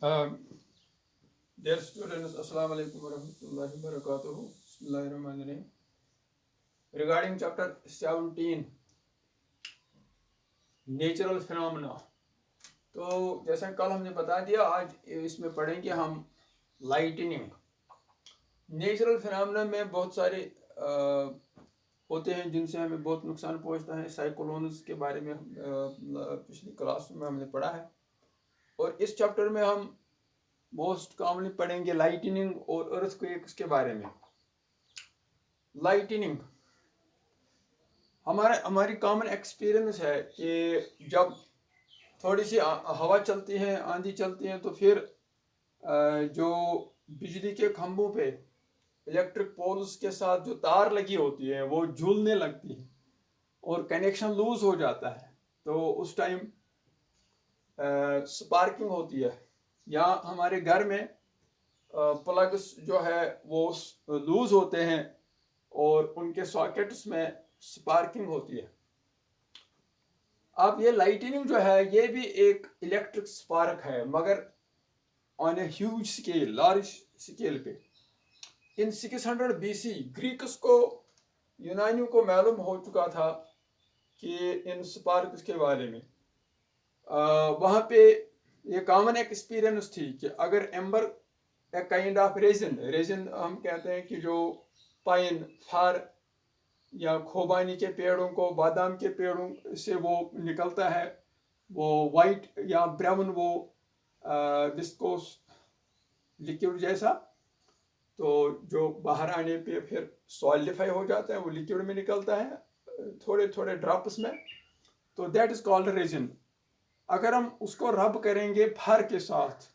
Dear students, Assalamu alaikum warahmatullahi wabarakatuh. Bismillahirrahmanirrahim. Regarding chapter 17, natural phenomena, तो जैसा कल हमने बता दिया, आज इसमें पढ़ेंगे हम लाइटनिंग। नेचुरल फिनोमेना में बहुत सारे होते हैं जिनसे हमें बहुत नुकसान पहुंचता है। साइक्लोन्स के बारे में पिछली क्लास में हमने पढ़ा है, और इस चैप्टर में हम मोस्ट कॉमनली पढ़ेंगे लाइटनिंग और अर्थक्वेक्स के बारे में। लाइटनिंग हमारी कॉमन एक्सपीरियंस है कि जब थोड़ी सी हवा चलती है, आंधी चलती है, तो फिर जो बिजली के खंभों पे इलेक्ट्रिक पोल्स के साथ जो तार लगी होती है वो झूलने लगती है और कनेक्शन लूज हो जाता है। तो उस टाइम स्पार्किंग होती है, या हमारे घर में प्लग्स जो है वो लूज होते हैं और उनके सॉकेट्स में स्पार्किंग होती है। अब ये लाइटनिंग जो है ये भी एक इलेक्ट्रिक स्पार्क है, मगर on a huge scale, large scale पे। इन 600 BC ग्रीक्स को, यूनानियों को मालूम हो चुका था कि इन स्पार्क्स के बारे में। वहाँ पे ये कॉमन एक्सपीरियंस थी कि अगर amber a kind of resin हम कहते हैं कि जो पाइन, फार या खोबानी के पेड़ों को, बादाम के पेड़ों से वो निकलता है, वो वाइट या ब्राउन, वो विस्कोस लिक्विड जैसा, तो जो बाहर आने पे फिर सॉलिडिफाई हो जाता है, वो लिक्विड में निकलता है थोड़े थोड़े ड्रॉप्स में, तो दैट इज कॉल्ड रेजिन। अगर हम उसको रब करेंगे फर के साथ,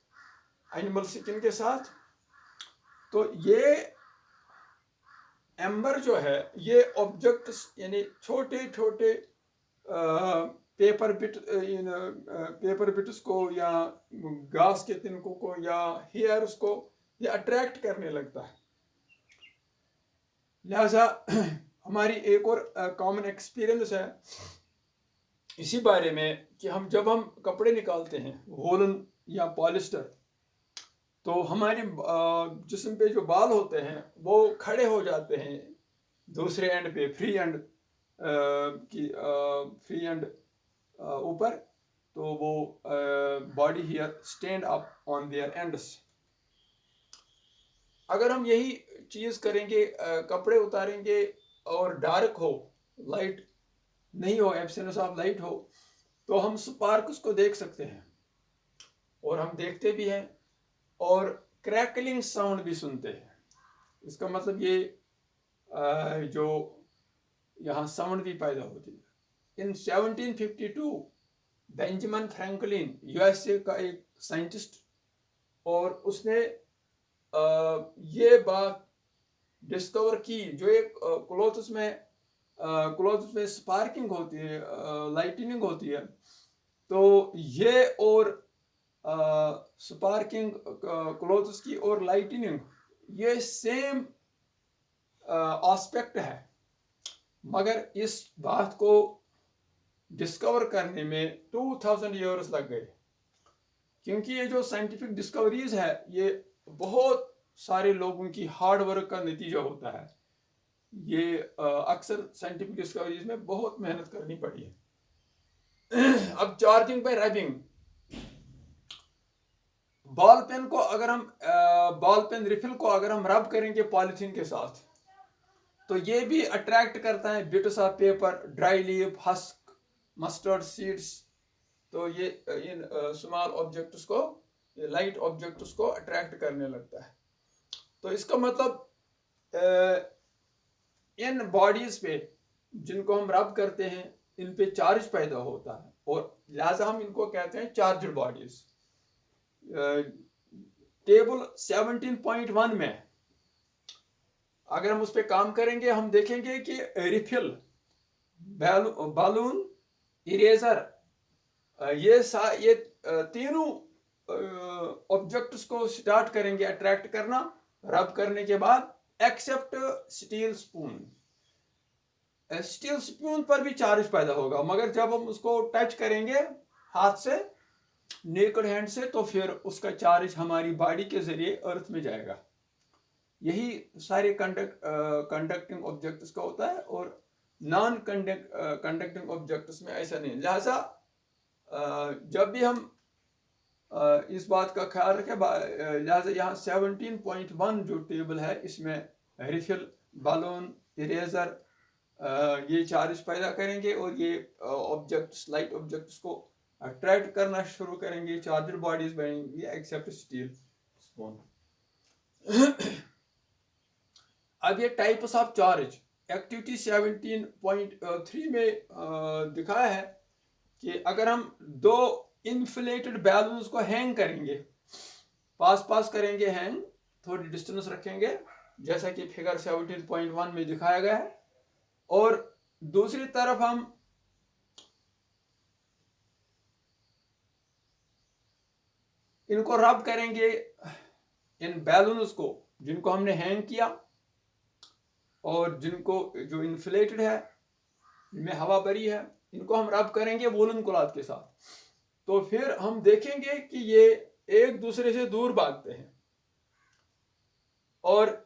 एनिमल स्किन के साथ, तो ये एम्बर जो है, ये ऑब्जेक्ट्स यानी छोटे छोटे पेपर बिट्स को या घास के तिनकों को या हेयर्स को ये अट्रैक्ट करने लगता है। लिहाजा हमारी एक और कॉमन एक्सपीरियंस है इसी बारे में कि जब हम कपड़े निकालते हैं, वोलन या पॉलिस्टर, तो हमारे जिस्म पे जो बाल होते हैं वो खड़े हो जाते हैं दूसरे एंड पे, फ्री एंड ऊपर, तो वो body here stand up on their ends. अगर हम यही चीज़ करेंगे, कपड़े उतारेंगे और डार्क हो, लाइट नहीं हो, एब्सेंस ऑफ लाइट हो, तो हम स्पार्क्स को देख सकते हैं, और हम देखते भी हैं, और क्रैकलिंग साउंड भी सुनते हैं। इसका मतलब ये जो यहाँ साउंड भी पैदा होती है। इन 1752 बेंजामिन फ्रैंकलिन, यूएसए का एक साइंटिस्ट, और उसने ये बात डिस्कवर की, जो एक क्लॉथ्स में स्पार्किंग होती है, लाइटनिंग होती है, तो ये और स्पार्किंग क्लॉथ्स की और लाइटनिंग ये सेम एस्पेक्ट है, मगर इस बात को डिस्कवर करने में 2000 ईयर्स लग गए, क्योंकि ये जो साइंटिफिक डिस्कवरीज है ये बहुत सारे लोगों की हार्ड वर्क का नतीजा होता है। ये अक्सर साइंटिफिक डिस्कवरीज में बहुत मेहनत करनी पड़ी है। अब charging by rubbing, ball pen refill को अगर हम रब करेंगे पॉलिथीन के साथ, तो ये भी अट्रैक्ट करता है bits of paper, dry leaf, husk, mustard seeds, तो ये इन स्मॉल ऑब्जेक्ट्स को, ये लाइट ऑब्जेक्ट्स को अट्रैक्ट करने लगता है। तो इसका मतलब इन बॉडीज पे जिनको हम रब करते हैं, इन पे चार्ज पैदा होता है, और लिहाजा हम इनको कहते हैं चार्जड बॉडीज। टेबल 17.1 में अगर हम उस पर काम करेंगे, हम देखेंगे कि रिफिल, बालून, इरेजर, ये तीनों ऑब्जेक्ट्स को स्टार्ट करेंगे अट्रैक्ट करना रब करने के बाद, except steel spoon. Steel spoon पर भी चार्ज पैदा होगा, मगर जब हम उसको टच करेंगे हाथ से, नेकेड हैंड से, तो फिर उसका चार्ज हमारी बॉडी के जरिए अर्थ में जाएगा। यही सारे कंडक्टिंग ऑब्जेक्ट्स का होता है, और नॉन कंडक्टिंग ऑब्जेक्ट्स में ऐसा नहीं। लिहाजा जब भी हम इस बात का ख्याल रखें, लिहाजा यहाँ 17.1 जो टेबल है, इसमें रिफिल, बलून, इरेजर ये चार्ज पैदा करेंगे, और ये ऑब्जेक्ट्स, लाइट ऑब्जेक्ट्स को अट्रैक्ट करना शुरू करेंगे, चार्जर बॉडीज बनेंगी, एक्सेप्ट स्टील स्पून। अब ये टाइप्स ऑफ चार्ज एक्टिविटी 17.3 में दिखाया है कि अगर हम दो इन्फ्लेटेड बैलून्स को हैंग करेंगे, पास पास करेंगे हैंग, थोड़ी डिस्टेंस रखेंगे जैसा कि फिगर 17.1 में दिखाया गया है, और दूसरी तरफ हम इनको रब करेंगे, इन बैलून्स को जिनको हमने हैंग किया और जिनको जो इन्फ्लेटेड है, इनमें हवा भरी है, इनको हम रब करेंगे वूलन क्लॉथ के साथ। तो फिर हम देखेंगे कि ये एक दूसरे से दूर भागते हैं। और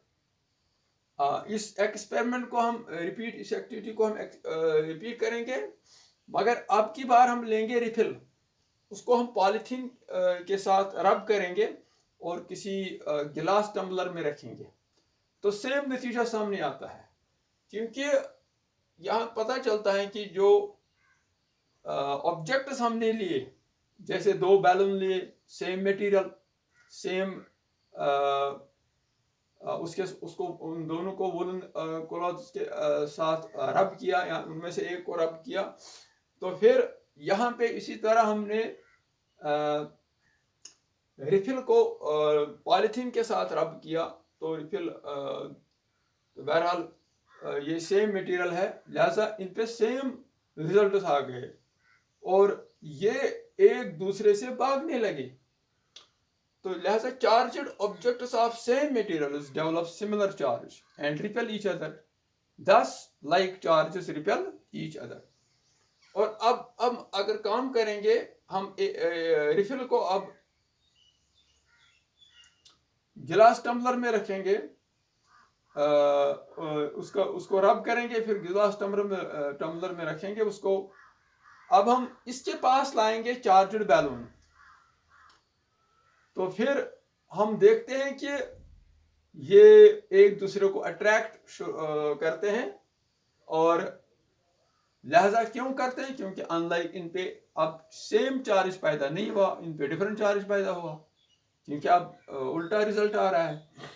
इस एक्सपेरिमेंट को हम रिपीट, इस एक्टिविटी को हम रिपीट करेंगे, मगर अब की बार हम लेंगे रिफिल, उसको हम पॉलीथीन के साथ रब करेंगे और किसी गिलास टम्बलर में रखेंगे, तो सेम नतीजा सामने आता है। क्योंकि यहाँ पता चलता है कि जो ऑब्जेक्ट्स हमने लिए, जैसे दो बैलून लिए, सेम मटेरियल, सेम उसको उन दोनों को वुलन क्लॉथ्स के साथ रब किया, या उनमें से एक को रब किया, तो फिर यहाँ पे इसी तरह हमने रिफिल को पॉलीथीन के साथ रब किया, तो रिफिल बहरहाल ये सेम मटेरियल है, लिहाजा इन पे सेम रिजल्ट आ गए और ये एक दूसरे से भागने लगे। तो लिहाजा charged objects of same materials develop similar charge and repel each other, thus like charges repel each other। और अब अगर काम करेंगे हम रिफिल को अब गिलास टम्बलर में रखेंगे, उसको रब करेंगे, फिर गिलास टम्बलर में रखेंगे उसको। अब हम इसके पास लाएंगे चार्जड बैलून, तो फिर हम देखते हैं कि ये एक दूसरे को अट्रैक्ट करते हैं। और लिहाजा क्यों करते हैं? क्योंकि अनलाइक इन पे अब सेम चार्ज पैदा नहीं हुआ, इन पे डिफरेंट चार्ज पैदा हुआ, क्योंकि अब उल्टा रिजल्ट आ रहा है।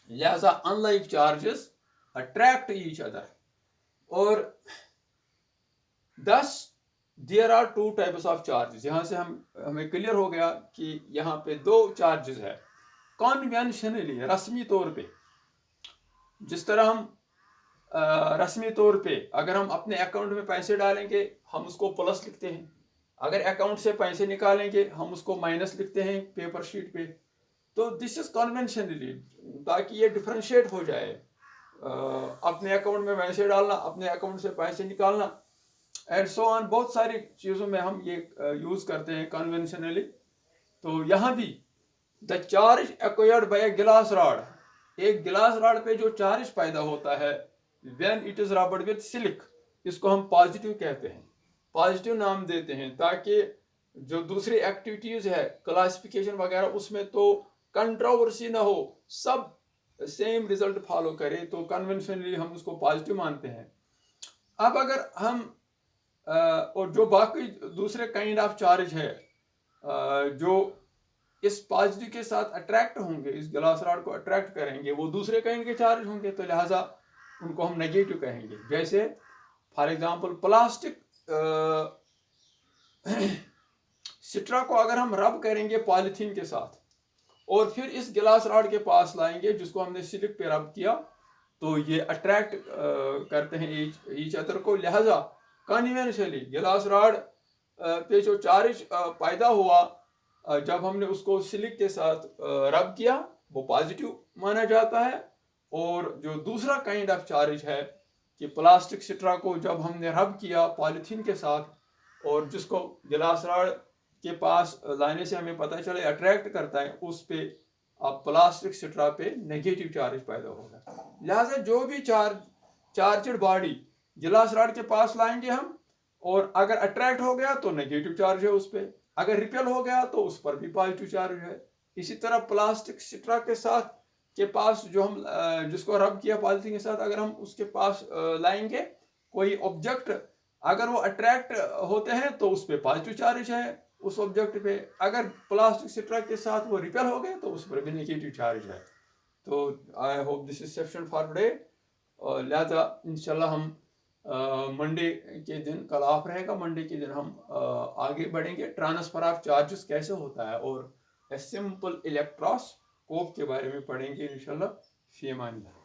लिहाजा unlike charges attract each other, और thus there are two types of charges। यहाँ से हमें क्लियर हो गया कि यहाँ पे दो चार्जेस है। कॉन्वेंशनली, रस्मी तौर पे, जिस तरह हम रस्मी तौर पे अगर हम अपने अकाउंट में पैसे डालेंगे हम उसको प्लस लिखते हैं, अगर अकाउंट से पैसे निकालेंगे हम उसको माइनस लिखते हैं पेपर शीट पे। तो दिस इज कॉन्वेंशनली, ताकि ये डिफरेंशिएट हो जाए, अपने अकाउंट में पैसे डालना, अपने अकाउंट से पैसे निकालना, एंड सो ऑन। बहुत सारी चीज़ों में हम ये यूज़ करते हैं कन्वेंशनली। तो यहाँ भी द चार्ज एक्वायर्ड बाय गिलास रॉड, एक गिलास रॉड पे जो चार्ज पैदा होता है व्हेन इट इज रबड विद सिलिक, इसको हम पॉजिटिव कहते हैं, पॉजिटिव नाम देते हैं, ताकि जो दूसरी एक्टिविटीज़ है क्लासिफिकेशन वगैरह उसमें तो कंट्रोवर्सी ना हो, सब सेम रिजल्ट फॉलो करे, तो कन्वेंशनली हम उसको पॉजिटिव मानते हैं। अब अगर हम और जो बाकी दूसरे काइंड ऑफ चार्ज है जो इस पॉजिटिव के साथ अट्रैक्ट होंगे, इस गिलास रॉड को अट्रैक्ट करेंगे, वो दूसरे काइंड के चार्ज होंगे, तो लिहाजा उनको हम नेगेटिव कहेंगे। जैसे फॉर एग्जांपल प्लास्टिक सिट्रा को अगर हम रब करेंगे पॉलीथीन के साथ और फिर इस गिलास रॉड के पास लाएंगे जिसको हमने सिलिक पे रब किया, तो ये अट्रैक्ट करते हैं ईच अदर को। लिहाजा कन्वेंशनली गिलास रॉड पे जो चार्ज पैदा हुआ जब हमने उसको सिलिक के साथ रब किया वो पॉजिटिव माना जाता है, और जो दूसरा काइंड ऑफ चार्ज है कि प्लास्टिक सिट्रा को जब हमने रब किया पॉलीथीन के साथ और जिसको गिलास रॉड के पास लाने से हमें पता चले अट्रैक्ट करता है, उस पे अब प्लास्टिक स्ट्रा पे नेगेटिव चार्ज पैदा होगा। लिहाजा जो भी चार्जड बॉडी गिलास रॉड के पास लाएंगे हम, और अगर अट्रैक्ट हो गया तो नेगेटिव चार्ज है उस पर, अगर रिपेल हो गया तो उस पर भी पॉजिटिव चार्ज है। इसी तरह प्लास्टिक स्ट्रा के साथ के पास जो हम जिसको रब किया पॉलिथीन के साथ, अगर हम उसके पास लाएंगे कोई ऑब्जेक्ट, अगर वो अट्रैक्ट होते हैं तो उस पर पॉजिटिव चार्ज है उस ऑब्जेक्ट पे, अगर प्लास्टिक स्ट्रा के साथ वो रिपेल हो गए तो उस पर भी नेगेटिव चार्ज है। तो I hope this is session for today. लिहाजा इंशाल्लाह हम मंडे के दिन, कल ऑफ रहेगा, मंडे के दिन हम आगे बढ़ेंगे, ट्रांसफर ऑफ चार्जेस कैसे होता है और सिंपल इलेक्ट्रोस्कोप के बारे में पढ़ेंगे इंशाल्लाह। फी अमान अल्लाह।